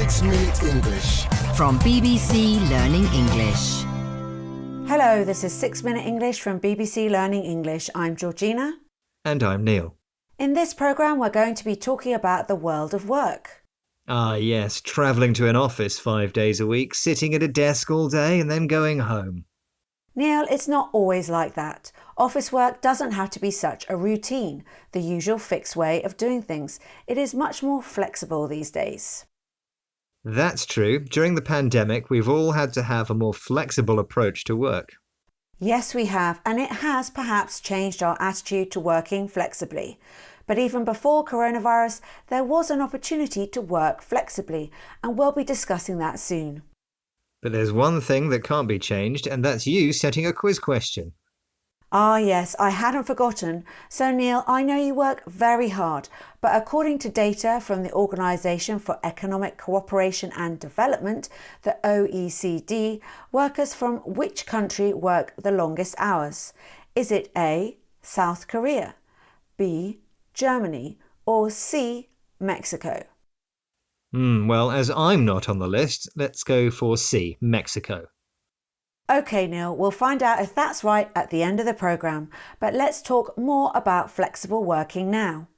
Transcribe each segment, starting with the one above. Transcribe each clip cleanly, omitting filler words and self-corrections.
6 Minute English. From BBC Learning English. Hello, this is 6 Minute English from BBC Learning English. I'm Georgina. And I'm Neil. In this programme, we're going to be talking about the world of work. Ah, yes, travelling to an office 5 days a week, sitting at a desk all day and then going home. Neil, it's not always like that. Office work doesn't have to be such a routine, the usual fixed way of doing things. It is much more flexible these days. That's true. During the pandemic, we've all had to have a more flexible approach to work. Yes, we have, and it has perhaps changed our attitude to working flexibly. But even before coronavirus, there was an opportunity to work flexibly, and we'll be discussing that soon. But there's one thing that can't be changed, and that's you setting a quiz question. Ah yes, I hadn't forgotten. So Neil, I know you work very hard, but according to data from the Organisation for Economic Cooperation and Development, the OECD, workers from which country work the longest hours? Is it A, South Korea, B, Germany, or C, Mexico? Well, as I'm not on the list, let's go for C, Mexico. OK, Neil, we'll find out if that's right at the end of the programme, but let's talk more about flexible working now.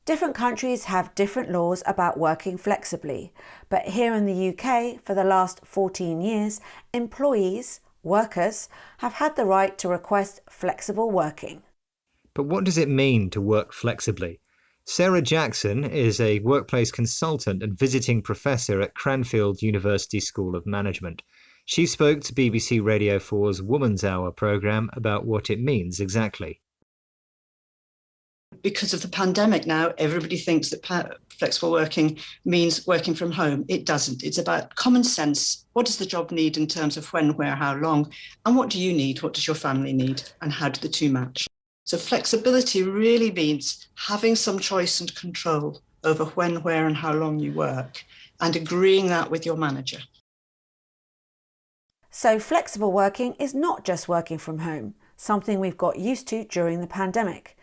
Different countries have different laws about working flexibly, but here in the UK, for the last 14 years, employees, workers, have had the right to request flexible working. But what does it mean to work flexibly? Sarah Jackson is a workplace consultant and visiting professor at Cranfield University School of Management. She spoke to BBC Radio 4's Woman's Hour programme about what it means exactly. Because of the pandemic now, everybody thinks that flexible working means working from home. It doesn't. It's about common sense. What does the job need in terms of when, where, how long? And what do you need? What does your family need? And how do the two match? So flexibility really means having some choice and control over when, where and how long you work and agreeing that with your manager. So flexible working is not just working from home, something we've got used to during the pandemic.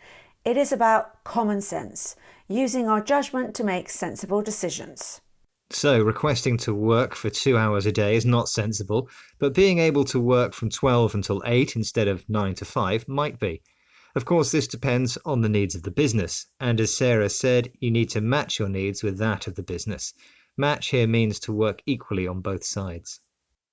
It is about common sense, using our judgment to make sensible decisions. So requesting to work for 2 hours a day is not sensible, but being able to work from 12 until 8 instead of 9 to 5 might be. Of course, this depends on the needs of the business, and as Sarah said, you need to match your needs with that of the business. Match here means to work equally on both sides.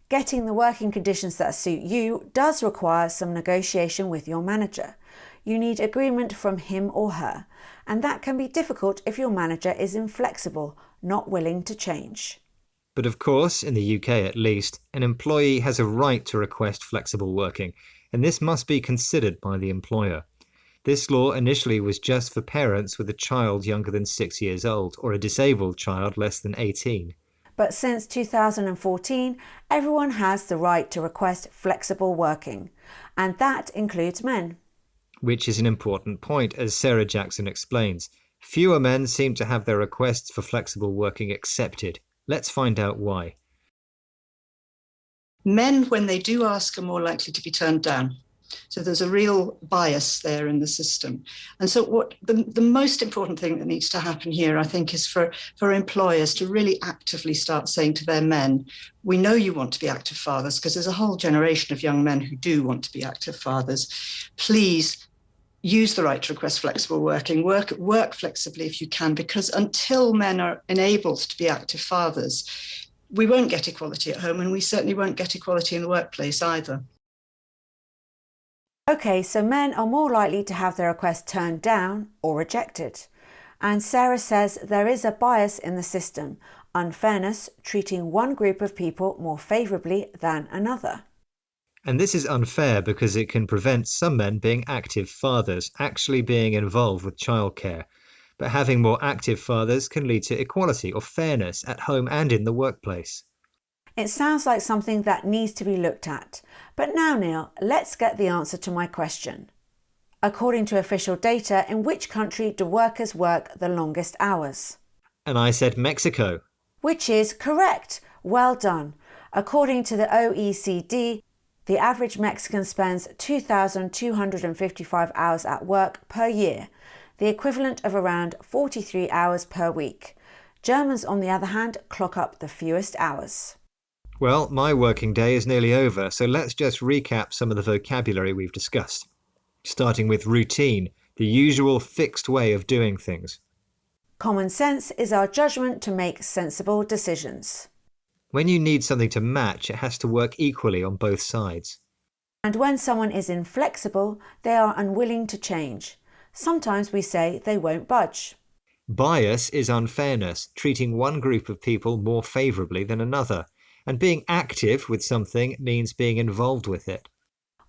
Getting the working conditions that suit you does require some negotiation with your manager. You need agreement from him or her, and that can be difficult if your manager is inflexible, not willing to change. But of course, in the UK at least, an employee has a right to request flexible working, and this must be considered by the employer. This law initially was just for parents with a child younger than 6 years old or a disabled child less than 18. But since 2014, everyone has the right to request flexible working, and that includes men. Which is an important point, as Sarah Jackson explains. Fewer men seem to have their requests for flexible working accepted. Let's find out why. Men, when they do ask, are more likely to be turned down. So there's a real bias there in the system. And so what the most important thing that needs to happen here, I think, is for employers to really actively start saying to their men, we know you want to be active fathers, because there's a whole generation of young men who do want to be active fathers. Please use the right to request flexible working, work flexibly if you can, because until men are enabled to be active fathers, we won't get equality at home, and we certainly won't get equality in the workplace either. OK, so men are more likely to have their request turned down or rejected. And Sarah says there is a bias in the system, unfairness, treating one group of people more favourably than another. And this is unfair because it can prevent some men being active fathers, actually being involved with childcare. But having more active fathers can lead to equality or fairness at home and in the workplace. It sounds like something that needs to be looked at. But now, Neil, let's get the answer to my question. According to official data, in which country do workers work the longest hours? And I said Mexico. Which is correct. Well done. According to the OECD, the average Mexican spends 2,255 hours at work per year, the equivalent of around 43 hours per week. Germans, on the other hand, clock up the fewest hours. Well, my working day is nearly over, so let's just recap some of the vocabulary we've discussed. Starting with routine, the usual fixed way of doing things. Common sense is our judgment to make sensible decisions. When you need something to match, it has to work equally on both sides. And when someone is inflexible, they are unwilling to change. Sometimes we say they won't budge. Bias is unfairness, treating one group of people more favourably than another. And being active with something means being involved with it.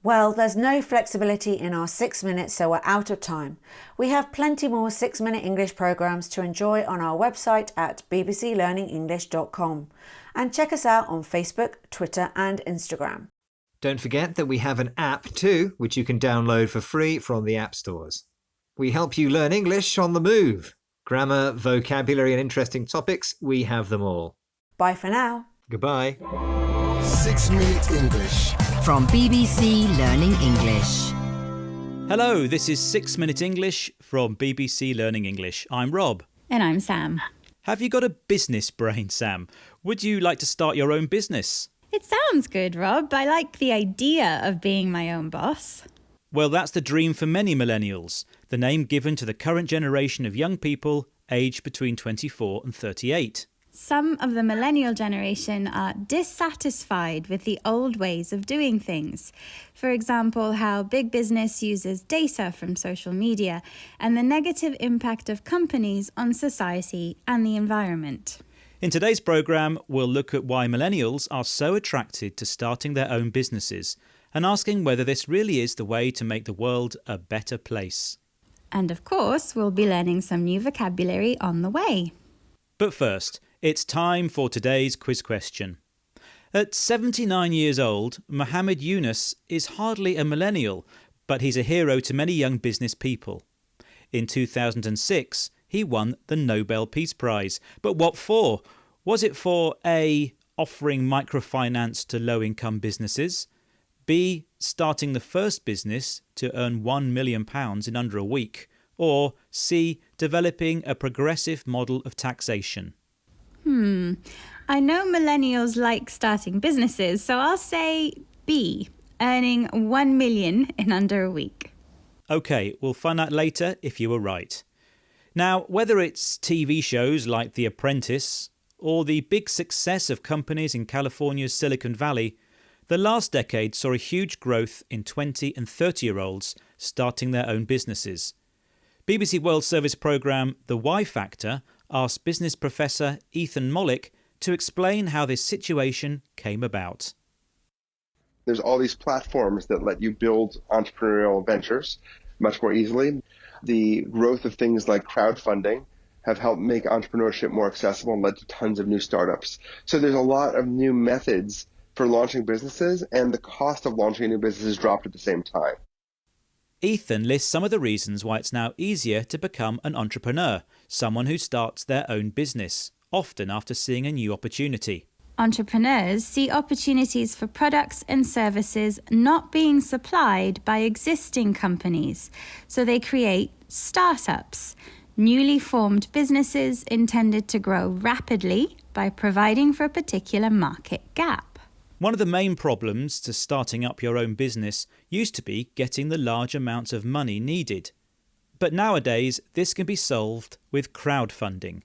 Well, there's no flexibility in our 6 minutes, so we're out of time. We have plenty more 6-minute English programmes to enjoy on our website at bbclearningenglish.com. And check us out on Facebook, Twitter and Instagram. Don't forget that we have an app too, which you can download for free from the app stores. We help you learn English on the move. Grammar, vocabulary and interesting topics, we have them all. Bye for now. Goodbye. 6 Minute English. From BBC Learning English. Hello, this is 6 Minute English from BBC Learning English. I'm Rob. And I'm Sam. Have you got a business brain, Sam? Would you like to start your own business? It sounds good, Rob. I like the idea of being my own boss. Well, that's the dream for many millennials, the name given to the current generation of young people aged between 24 and 38. Some of the millennial generation are dissatisfied with the old ways of doing things. For example, how big business uses data from social media and the negative impact of companies on society and the environment. In today's programme, we'll look at why millennials are so attracted to starting their own businesses and asking whether this really is the way to make the world a better place. And of course, we'll be learning some new vocabulary on the way. But first, it's time for today's quiz question. At 79 years old, Muhammad Yunus is hardly a millennial, but he's a hero to many young business people. In 2006, he won the Nobel Peace Prize. But what for? Was it for A, offering microfinance to low-income businesses, B, starting the first business to earn £1 million in under a week, or C, developing a progressive model of taxation? I know millennials like starting businesses, so I'll say B, earning 1 million in under a week. OK, we'll find out later if you were right. Now, whether it's TV shows like The Apprentice or the big success of companies in California's Silicon Valley, the last decade saw a huge growth in 20 and 30-year-olds starting their own businesses. BBC World Service programme The Y Factor asked business professor Ethan Mollick to explain how this situation came about. There's all these platforms that let you build entrepreneurial ventures much more easily. The growth of things like crowdfunding have helped make entrepreneurship more accessible and led to tons of new startups. So there's a lot of new methods for launching businesses, and the cost of launching a new business has dropped at the same time. Ethan lists some of the reasons why it's now easier to become an entrepreneur, someone who starts their own business, often after seeing a new opportunity. Entrepreneurs see opportunities for products and services not being supplied by existing companies, so they create startups, newly formed businesses intended to grow rapidly by providing for a particular market gap. One of the main problems to starting up your own business used to be getting the large amounts of money needed. But nowadays, this can be solved with crowdfunding,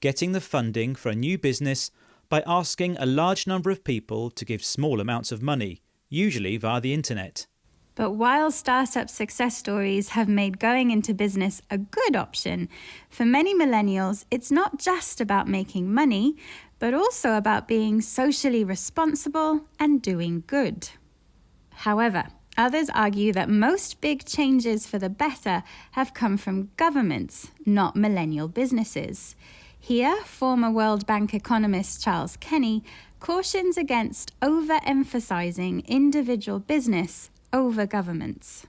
getting the funding for a new business by asking a large number of people to give small amounts of money, usually via the internet. But while startup success stories have made going into business a good option, for many millennials, it's not just about making money, but also about being socially responsible and doing good. However, others argue that most big changes for the better have come from governments, not millennial businesses. Here, former World Bank economist Charles Kenny cautions against overemphasizing individual business over governments.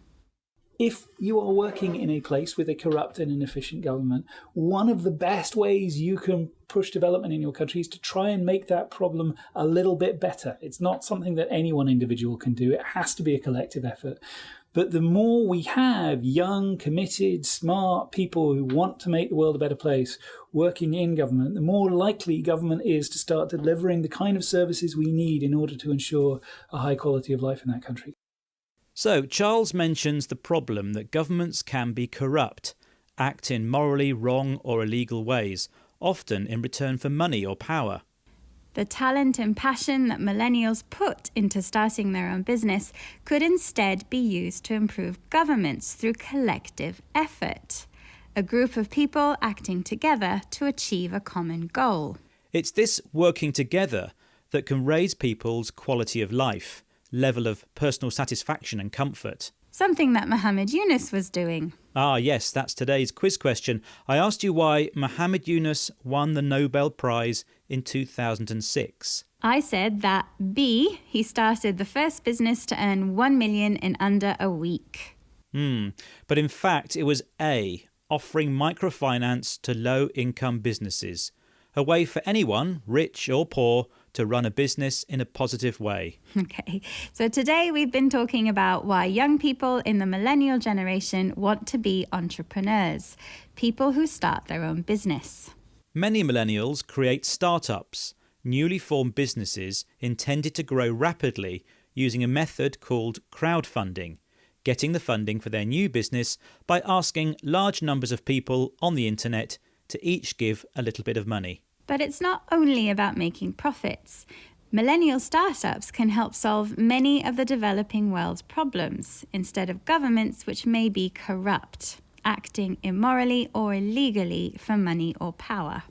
If you are working in a place with a corrupt and inefficient government, one of the best ways you can push development in your country is to try and make that problem a little bit better. It's not something that any one individual can do. It has to be a collective effort. But the more we have young, committed, smart people who want to make the world a better place working in government, the more likely government is to start delivering the kind of services we need in order to ensure a high quality of life in that country. So, Charles mentions the problem that governments can be corrupt, act in morally wrong or illegal ways, often in return for money or power. The talent and passion that millennials put into starting their own business could instead be used to improve governments through collective effort. A group of people acting together to achieve a common goal. It's this working together that can raise people's quality of life, level of personal satisfaction and comfort. Something that Muhammad Yunus was doing. Ah, yes, that's today's quiz question. I asked you why Muhammad Yunus won the Nobel Prize in 2006. I said that B, he started the first business to earn 1 million in under a week. But in fact, it was A, offering microfinance to low-income businesses, a way for anyone, rich or poor, to run a business in a positive way. Okay, so today we've been talking about why young people in the millennial generation want to be entrepreneurs, people who start their own business. Many millennials create startups, newly formed businesses intended to grow rapidly using a method called crowdfunding, getting the funding for their new business by asking large numbers of people on the internet to each give a little bit of money. But it's not only about making profits. Millennial startups can help solve many of the developing world's problems instead of governments which may be corrupt, acting immorally or illegally for money or power.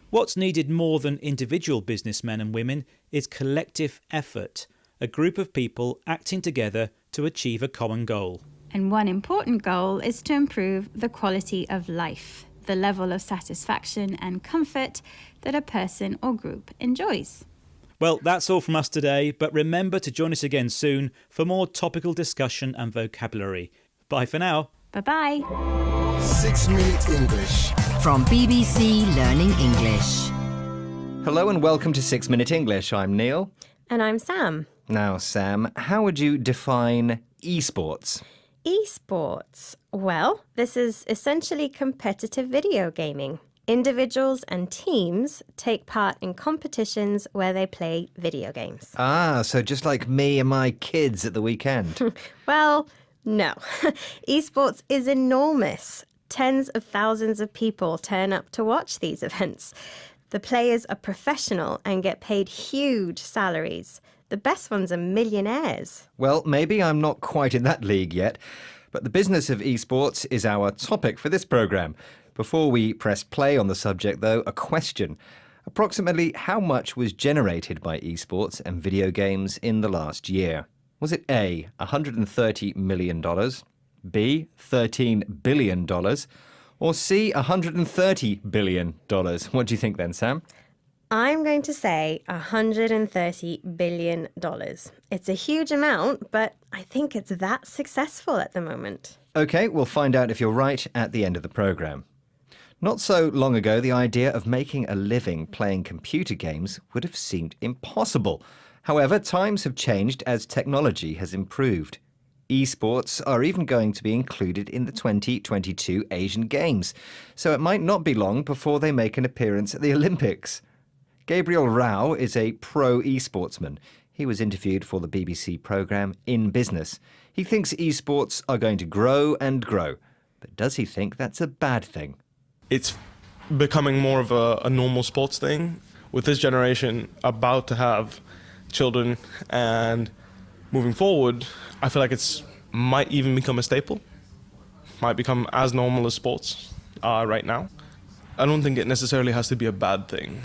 What's needed more than individual businessmen and women is collective effort, a group of people acting together to achieve a common goal. And one important goal is to improve the quality of life, the level of satisfaction and comfort that a person or group enjoys. Well, that's all from us today, but remember to join us again soon for more topical discussion and vocabulary. Bye for now. Bye-bye. 6 Minute English. From BBC Learning English. Hello and welcome to 6 Minute English. I'm Neil. And I'm Sam. Now, Sam, how would you define esports? Esports. Well, this is essentially competitive video gaming. Individuals and teams take part in competitions where they play video games. Ah, so just like me and my kids at the weekend. Well, no. Esports is enormous. Tens of thousands of people turn up to watch these events. The players are professional and get paid huge salaries. The best ones are millionaires. Well, maybe I'm not quite in that league yet, but the business of esports is our topic for this programme. Before we press play on the subject, though, a question. Approximately how much was generated by esports and video games in the last year? Was it A, $130 million, B, $13 billion, or C, $130 billion? What do you think then, Sam? I'm going to say $130 billion. It's a huge amount, but I think it's that successful at the moment. OK, we'll find out if you're right at the end of the programme. Not so long ago, the idea of making a living playing computer games would have seemed impossible. However, times have changed as technology has improved. Esports are even going to be included in the 2022 Asian Games, so it might not be long before they make an appearance at the Olympics. Gabriel Rao is a pro esportsman. He was interviewed for the BBC programme In Business. He thinks esports are going to grow and grow, but does he think that's a bad thing? It's becoming more of a normal sports thing. With this generation about to have children and moving forward, I feel like it's might even become a staple. Might become as normal as sports are right now. I don't think it necessarily has to be a bad thing.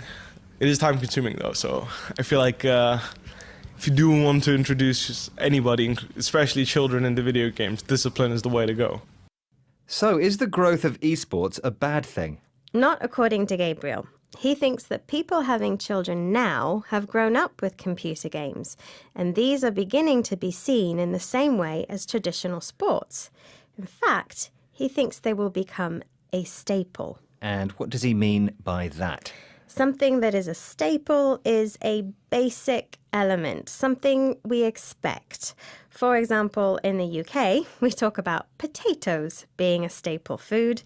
It is time consuming though, so I feel like if you do want to introduce anybody, especially children, into video games, discipline is the way to go. So is the growth of esports a bad thing? Not according to Gabriel. He thinks that people having children now have grown up with computer games, and these are beginning to be seen in the same way as traditional sports. In fact, he thinks they will become a staple. And what does he mean by that? Something that is a staple is a basic element, something we expect. For example, in the UK, we talk about potatoes being a staple food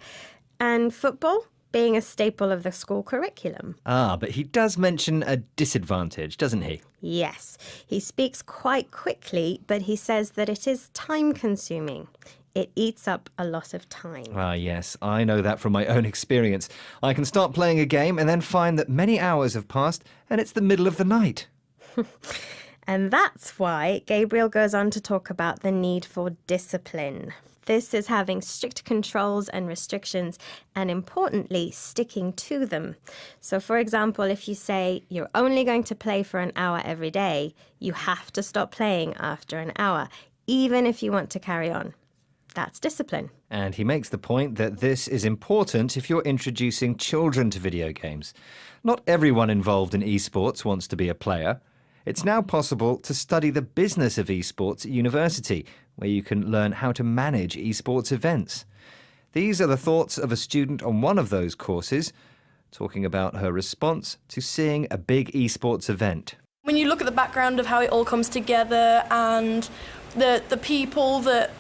and football being a staple of the school curriculum. Ah, but he does mention a disadvantage, doesn't he? Yes, he speaks quite quickly, but he says that it is time-consuming. It eats up a lot of time. Ah, yes, I know that from my own experience. I can start playing a game and then find that many hours have passed and it's the middle of the night. And that's why Gabriel goes on to talk about the need for discipline. This is having strict controls and restrictions and, importantly, sticking to them. So, for example, if you say you're only going to play for an hour every day, you have to stop playing after an hour, even if you want to carry on. That's discipline. And he makes the point that this is important if you're introducing children to video games. Not everyone involved in esports wants to be a player. It's now possible to study the business of esports at university, where you can learn how to manage esports events. These are the thoughts of a student on one of those courses, talking about her response to seeing a big esports event. When you look at the background of how it all comes together and the people that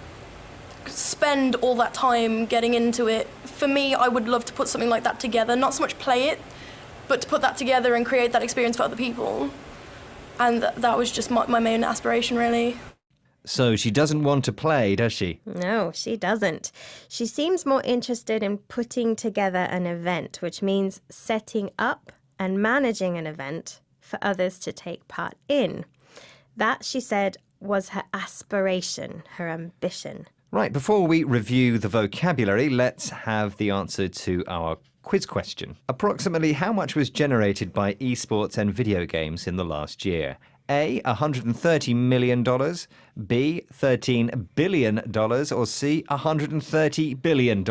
spend all that time getting into it, for me, I would love to put something like that together, not so much play it, but to put that together and create that experience for other people. And that was just my main aspiration, really. So she doesn't want to play, does she? No, she doesn't. She seems more interested in putting together an event, which means setting up and managing an event for others to take part in. That, she said, was her aspiration, her ambition. Right, before we review the vocabulary, let's have the answer to our quiz question. Approximately how much was generated by esports and video games in the last year? A, $130 million, B, $13 billion, or C, $130 billion?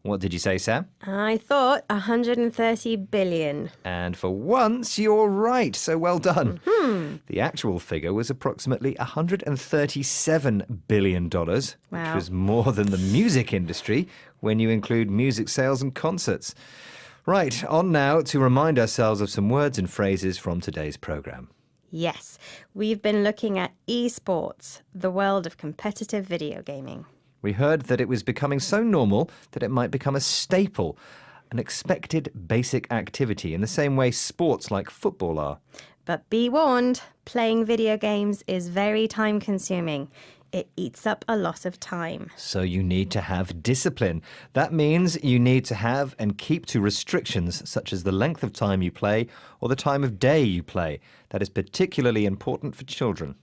What did you say, Sam? I thought 130 billion. And for once, you're right, so well done. Mm-hmm. The actual figure was approximately $137 billion, which was more than the music industry when you include music sales and concerts. Right, on now to remind ourselves of some words and phrases from today's programme. Yes, we've been looking at esports, the world of competitive video gaming. We heard that it was becoming so normal that it might become a staple, an expected basic activity in the same way sports like football are. But be warned, playing video games is very time-consuming. It eats up a lot of time. So you need to have discipline. That means you need to have and keep to restrictions such as the length of time you play or the time of day you play. That is particularly important for children.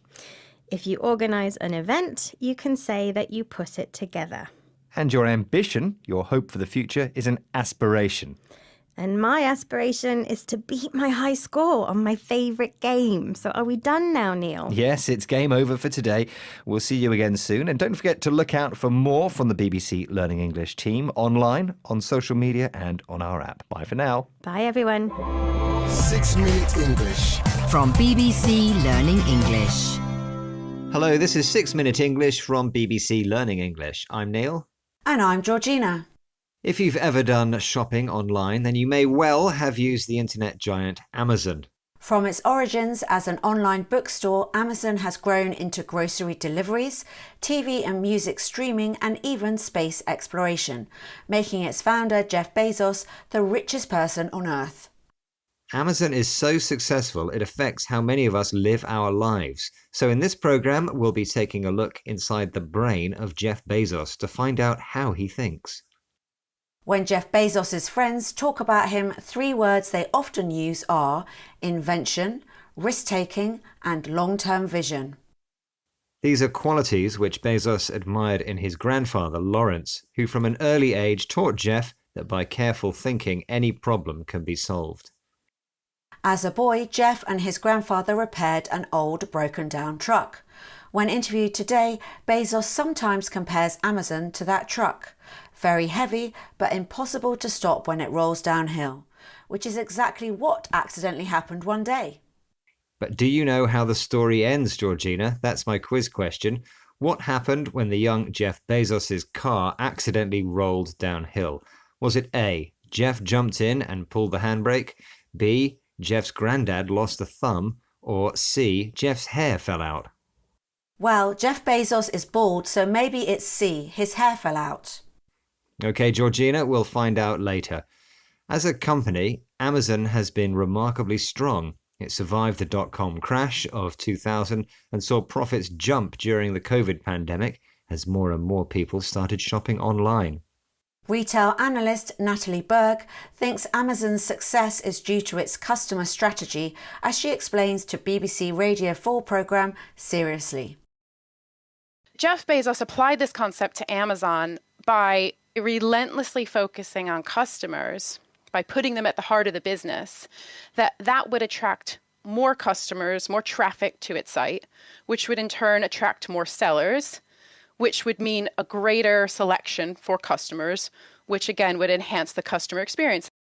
If you organise an event, you can say that you put it together. And your ambition, your hope for the future, is an aspiration. And my aspiration is to beat my high score on my favourite game. So are we done now, Neil? Yes, it's game over for today. We'll see you again soon. And don't forget to look out for more from the BBC Learning English team online, on social media and on our app. Bye for now. Bye, everyone. 6 Minute English. From BBC Learning English. Hello, this is 6 Minute English from BBC Learning English. I'm Neil. And I'm Georgina. If you've ever done shopping online, then you may well have used the internet giant Amazon. From its origins as an online bookstore, Amazon has grown into grocery deliveries, TV and music streaming, and even space exploration, making its founder, Jeff Bezos, the richest person on Earth. Amazon is so successful, it affects how many of us live our lives. So in this programme, we'll be taking a look inside the brain of Jeff Bezos to find out how he thinks. When Jeff Bezos' friends talk about him, 3 words they often use are invention, risk-taking, and long-term vision. These are qualities which Bezos admired in his grandfather, Lawrence, who from an early age taught Jeff that by careful thinking, any problem can be solved. As a boy, Jeff and his grandfather repaired an old broken-down truck. When interviewed today, Bezos sometimes compares Amazon to that truck. Very heavy, but impossible to stop when it rolls downhill, which is exactly what accidentally happened one day. But do you know how the story ends, Georgina? That's my quiz question. What happened when the young Jeff Bezos' car accidentally rolled downhill? Was it A, Jeff jumped in and pulled the handbrake, B, Jeff's granddad lost a thumb, or C, Jeff's hair fell out? Well, Jeff Bezos is bald, so maybe it's C. His hair fell out. OK, Georgina, we'll find out later. As a company, Amazon has been remarkably strong. It survived the dot-com crash of 2000 and saw profits jump during the COVID pandemic as more and more people started shopping online. Retail analyst Natalie Berg thinks Amazon's success is due to its customer strategy, as she explains to BBC Radio 4 programme Seriously. Jeff Bezos applied this concept to Amazon by relentlessly focusing on customers, by putting them at the heart of the business, that would attract more customers, more traffic to its site, which would in turn attract more sellers, which would mean a greater selection for customers, which again would enhance the customer experience.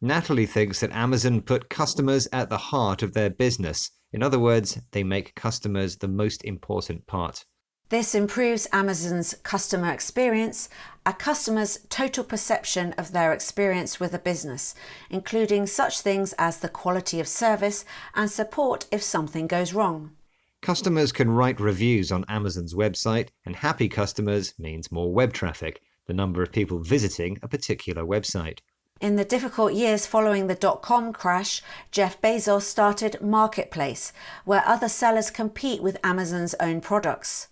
Natalie thinks that Amazon put customers at the heart of their business. In other words, they make customers the most important part. This improves Amazon's customer experience, a customer's total perception of their experience with a business, including such things as the quality of service and support if something goes wrong. Customers can write reviews on Amazon's website, and happy customers means more web traffic, the number of people visiting a particular website. In the difficult years following the dot-com crash, Jeff Bezos started Marketplace, where other sellers compete with Amazon's own products.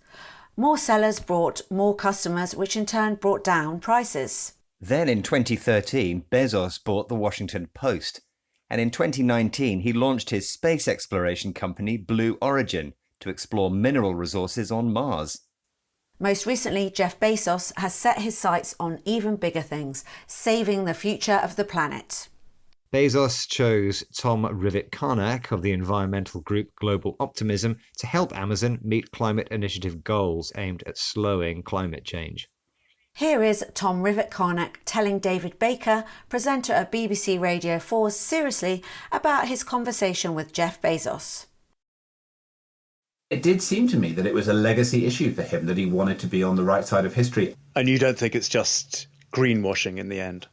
More sellers brought more customers, which in turn brought down prices. Then in 2013, Bezos bought the Washington Post. And in 2019, he launched his space exploration company, Blue Origin, to explore mineral resources on Mars. Most recently, Jeff Bezos has set his sights on even bigger things, saving the future of the planet. Bezos chose Tom Rivett-Carnac of the environmental group Global Optimism to help Amazon meet climate initiative goals aimed at slowing climate change. Here is Tom Rivett-Carnac telling David Baker, presenter of BBC Radio 4's Seriously, about his conversation with Jeff Bezos. It did seem to me that it was a legacy issue for him, that he wanted to be on the right side of history. And you don't think it's just greenwashing in the end?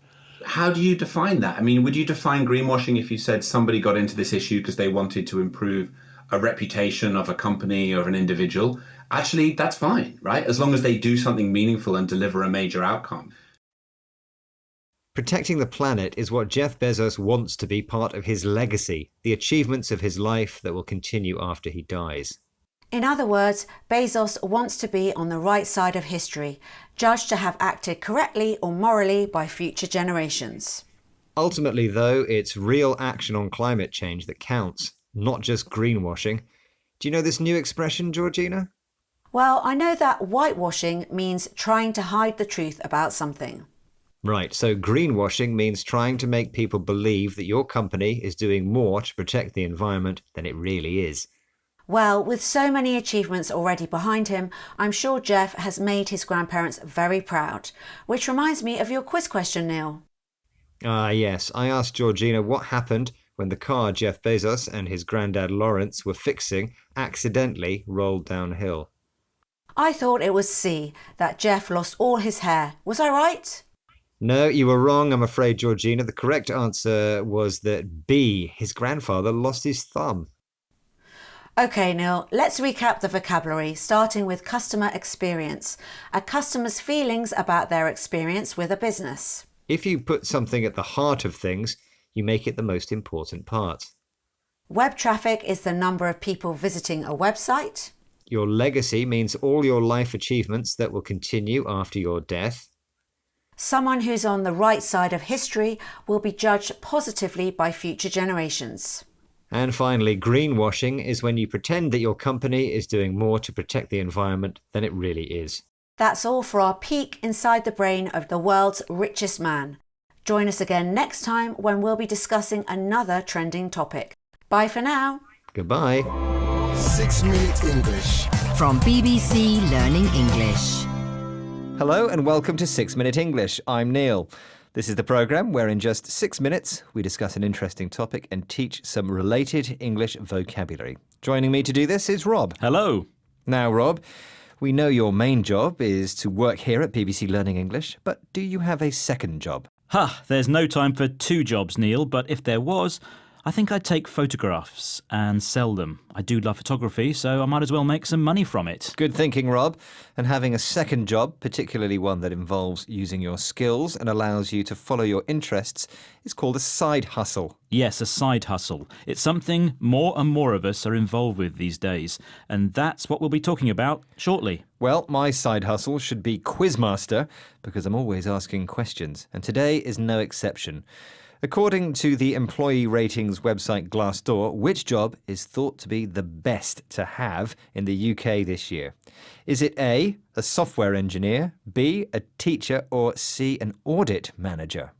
How do you define that? I mean, would you define greenwashing if you said somebody got into this issue because they wanted to improve a reputation of a company or an individual? Actually, that's fine, right? As long as they do something meaningful and deliver a major outcome. Protecting the planet is what Jeff Bezos wants to be part of his legacy, the achievements of his life that will continue after he dies. In other words, Bezos wants to be on the right side of history, judged to have acted correctly or morally by future generations. Ultimately, though, it's real action on climate change that counts, not just greenwashing. Do you know this new expression, Georgina? Well, I know that whitewashing means trying to hide the truth about something. Right, so greenwashing means trying to make people believe that your company is doing more to protect the environment than it really is. Well, with so many achievements already behind him, I'm sure Jeff has made his grandparents very proud. Which reminds me of your quiz question, Neil. Yes. I asked Georgina what happened when the car Jeff Bezos and his granddad Lawrence were fixing accidentally rolled downhill. I thought it was C, that Jeff lost all his hair. Was I right? No, you were wrong, I'm afraid, Georgina. The correct answer was that B, his grandfather lost his thumb. OK, Neil, let's recap the vocabulary, starting with customer experience, a customer's feelings about their experience with a business. If you put something at the heart of things, you make it the most important part. Web traffic is the number of people visiting a website. Your legacy means all your life achievements that will continue after your death. Someone who's on the right side of history will be judged positively by future generations. And finally, greenwashing is when you pretend that your company is doing more to protect the environment than it really is. That's all for our peek inside the brain of the world's richest man. Join us again next time when we'll be discussing another trending topic. Bye for now. Goodbye. 6 Minute English. From BBC Learning English. Hello and welcome to 6 Minute English. I'm Neil. This is the programme where in just 6 minutes we discuss an interesting topic and teach some related English vocabulary. Joining me to do this is Rob. Hello. Now, Rob, we know your main job is to work here at BBC Learning English, but do you have a second job? There's no time for two jobs, Neil, but if there was, I think I'd take photographs and sell them. I do love photography, so I might as well make some money from it. Good thinking, Rob. And having a second job, particularly one that involves using your skills and allows you to follow your interests, is called a side hustle. Yes, a side hustle. It's something more and more of us are involved with these days, and that's what we'll be talking about shortly. Well, my side hustle should be Quizmaster, because I'm always asking questions, and today is no exception. According to the employee ratings website Glassdoor, which job is thought to be the best to have in the UK this year? Is it A, a software engineer, B, a teacher, or C, an audit manager?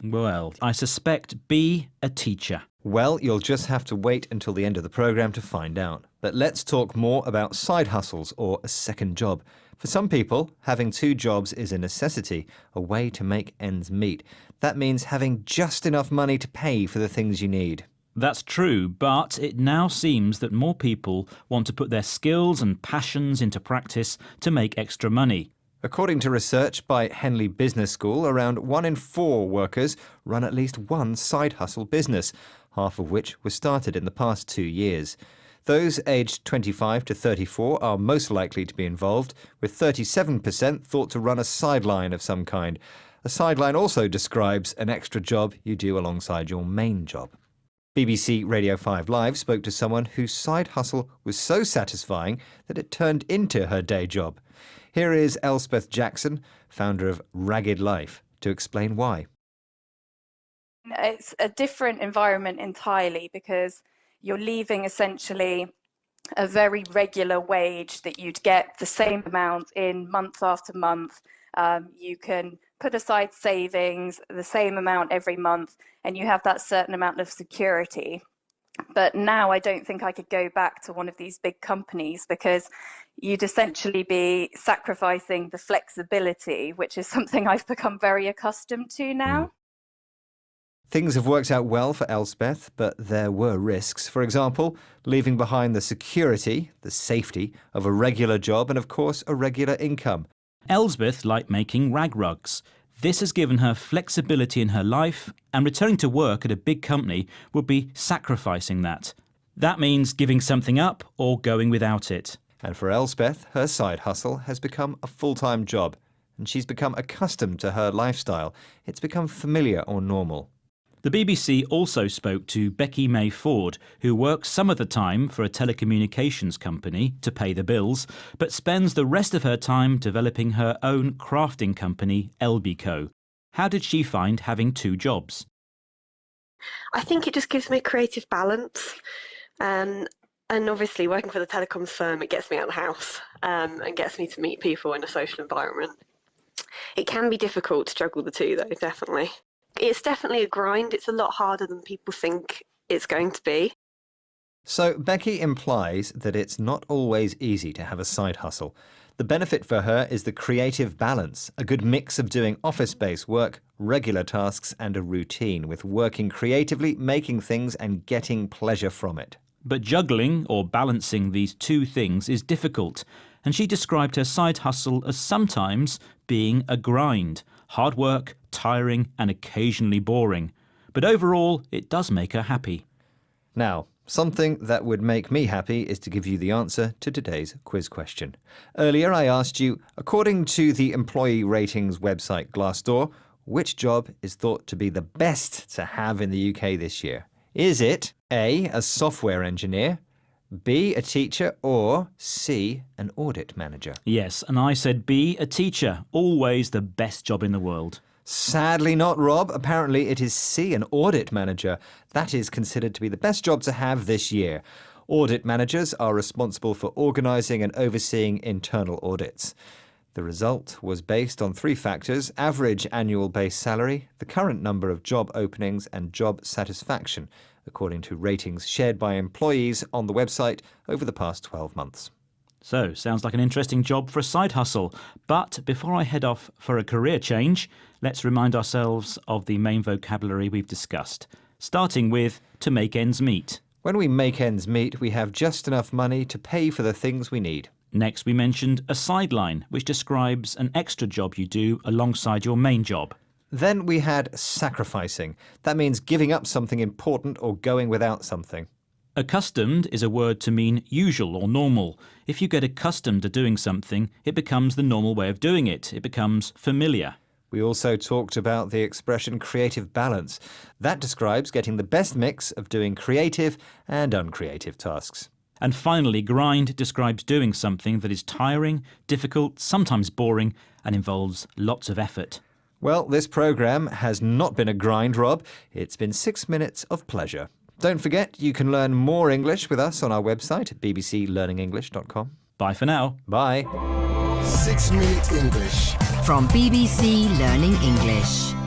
Well, I suspect B, a teacher. Well, you'll just have to wait until the end of the programme to find out. But let's talk more about side hustles or a second job. For some people, having two jobs is a necessity, a way to make ends meet. That means having just enough money to pay for the things you need. That's true, but it now seems that more people want to put their skills and passions into practice to make extra money. According to research by Henley Business School, around 1 in 4 workers run at least one side hustle business, half of which was started in the past 2 years. Those aged 25 to 34 are most likely to be involved, with 37% thought to run a sideline of some kind. A sideline also describes an extra job you do alongside your main job. BBC Radio 5 Live spoke to someone whose side hustle was so satisfying that it turned into her day job. Here is Elspeth Jackson, founder of Ragged Life, to explain why. It's a different environment entirely because you're leaving essentially a very regular wage that you'd get the same amount in month after month. You can put aside savings, the same amount every month, and you have that certain amount of security. But now I don't think I could go back to one of these big companies because you'd essentially be sacrificing the flexibility, which is something I've become very accustomed to now. Things have worked out well for Elspeth, but there were risks. For example, leaving behind the security, the safety of a regular job and, of course, a regular income. Elspeth liked making rag rugs. This has given her flexibility in her life, and returning to work at a big company would be sacrificing that. That means giving something up or going without it. And for Elspeth, her side hustle has become a full-time job, and she's become accustomed to her lifestyle. It's become familiar or normal. The BBC also spoke to Becky May Ford, who works some of the time for a telecommunications company to pay the bills, but spends the rest of her time developing her own crafting company, Elbico. How did she find having two jobs? I think it just gives me a creative balance. And obviously working for the telecoms firm, it gets me out of the house and gets me to meet people in a social environment. It can be difficult to juggle the two, though, definitely. It's definitely a grind. It's a lot harder than people think it's going to be. So Becky implies that it's not always easy to have a side hustle. The benefit for her is the creative balance, a good mix of doing office-based work, regular tasks and a routine, with working creatively, making things and getting pleasure from it. But juggling or balancing these two things is difficult, and she described her side hustle as sometimes being a grind. Hard work, tiring and occasionally boring. But overall, it does make her happy. Now, something that would make me happy is to give you the answer to today's quiz question. Earlier I asked you, according to the employee ratings website Glassdoor, which job is thought to be the best to have in the UK this year? Is it A, a software engineer, B, a teacher, or C, an audit manager? Yes, and I said B, a teacher. Always the best job in the world. Sadly not, Rob. Apparently it is C, an audit manager. That is considered to be the best job to have this year. Audit managers are responsible for organising and overseeing internal audits. The result was based on 3 factors: average annual base salary, the current number of job openings, and job satisfaction, according to ratings shared by employees on the website over the past 12 months. So, sounds like an interesting job for a side hustle. But before I head off for a career change, let's remind ourselves of the main vocabulary we've discussed, starting with to make ends meet. When we make ends meet, we have just enough money to pay for the things we need. Next, we mentioned a sideline, which describes an extra job you do alongside your main job. Then we had sacrificing. That means giving up something important or going without something. Accustomed is a word to mean usual or normal. If you get accustomed to doing something, it becomes the normal way of doing it. It becomes familiar. We also talked about the expression creative balance. That describes getting the best mix of doing creative and uncreative tasks. And finally, grind describes doing something that is tiring, difficult, sometimes boring, and involves lots of effort. Well, this programme has not been a grind, Rob. It's been 6 minutes of pleasure. Don't forget, you can learn more English with us on our website at bbclearningenglish.com. Bye for now. Bye. 6 Minute English. From BBC Learning English.